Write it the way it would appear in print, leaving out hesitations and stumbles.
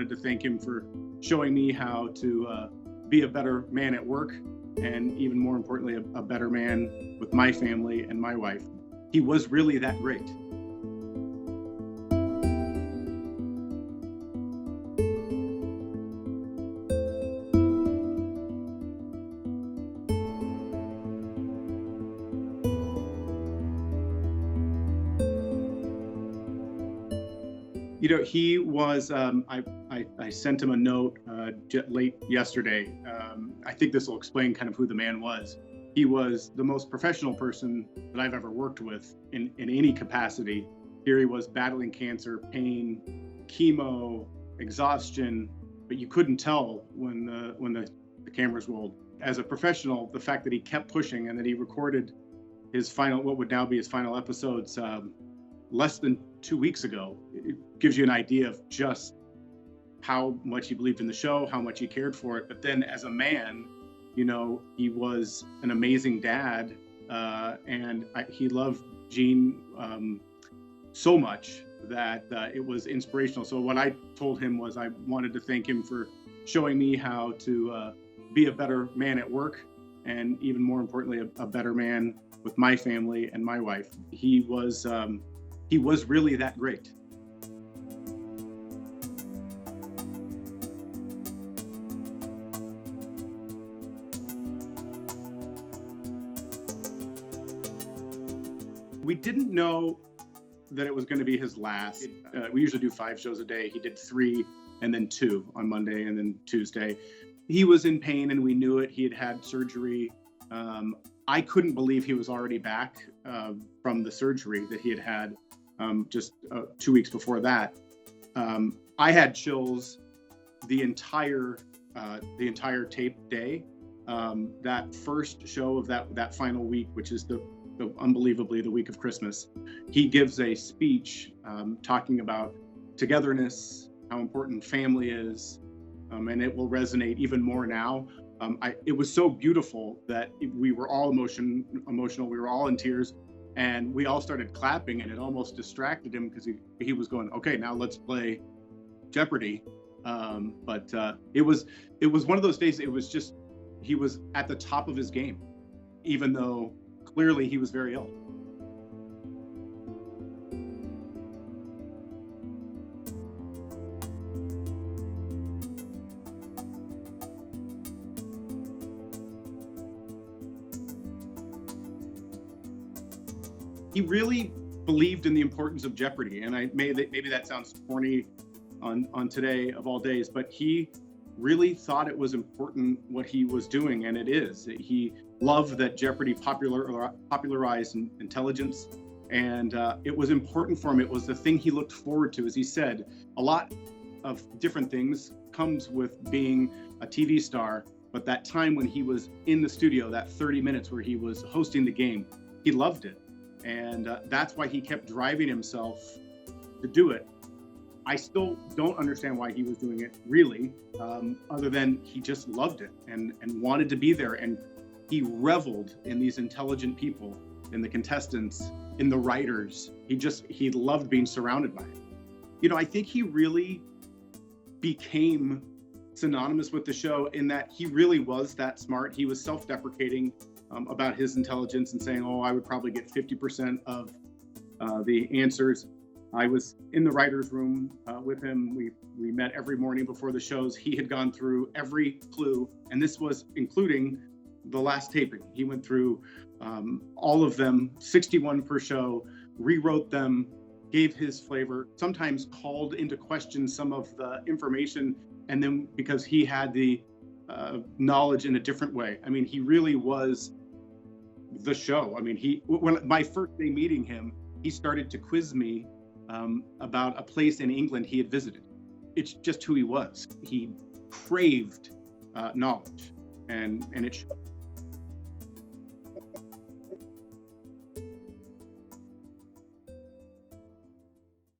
wanted to thank him for showing me how to be a better man at work, and even more importantly, a better man with my family and my wife. He was really that great. He was, I sent him a note late yesterday. I think this will explain kind of who the man was. He was the most professional person that I've ever worked with in any capacity. Here he was battling cancer, pain, chemo, exhaustion, but you couldn't tell when the cameras rolled. As a professional, the fact that he kept pushing and that he recorded his final, what would now be his final episodes, less than 2 weeks ago, it gives you an idea of just how much he believed in the show, how much he cared for it. But then as a man, he was an amazing dad, and he loved Gene so much that it was inspirational. So what I told him was I wanted to thank him for showing me how to be a better man at work, and even more importantly, a better man with my family and my wife. He was really that great. We didn't know that it was going to be his last. We usually do 5 shows a day. He did 3 and then 2 on Monday and then Tuesday. He was in pain and we knew it. He had had surgery. I couldn't believe he was already back from the surgery that he had had just 2 weeks before that. I had chills the entire tape day. That first show of that final week, which is unbelievably the week of Christmas, he gives a speech talking about togetherness, how important family is, and it will resonate even more now. It was so beautiful that we were all emotional. We were all in tears, and we all started clapping, and it almost distracted him because he was going, okay, now let's play Jeopardy. But it was one of those days. It was just, he was at the top of his game, even though clearly he was very ill. He really believed in the importance of Jeopardy, and maybe that sounds corny on today of all days, but he really thought it was important what he was doing, and it is. He loved that Jeopardy popularized intelligence, and it was important for him. It was the thing he looked forward to. As he said, a lot of different things comes with being a TV star, but that time when he was in the studio, that 30 minutes where he was hosting the game, he loved it. And that's why he kept driving himself to do it. I still don't understand why he was doing it, really, other than he just loved it and wanted to be there. And he reveled in these intelligent people, in the contestants, in the writers. He loved being surrounded by it. I think he really became synonymous with the show in that he really was that smart. He was self-deprecating about his intelligence and saying, I would probably get 50% of the answers. I was in the writer's room with him. We met every morning before the shows. He had gone through every clue, and this was including the last taping. He went through all of them, 61 per show, rewrote them, gave his flavor, sometimes called into question some of the information, and then because he had the knowledge in a different way. I mean, he really was the show. I mean, when my first day meeting him, he started to quiz me about a place in England he had visited. It's just who he was. He craved knowledge, and it showed.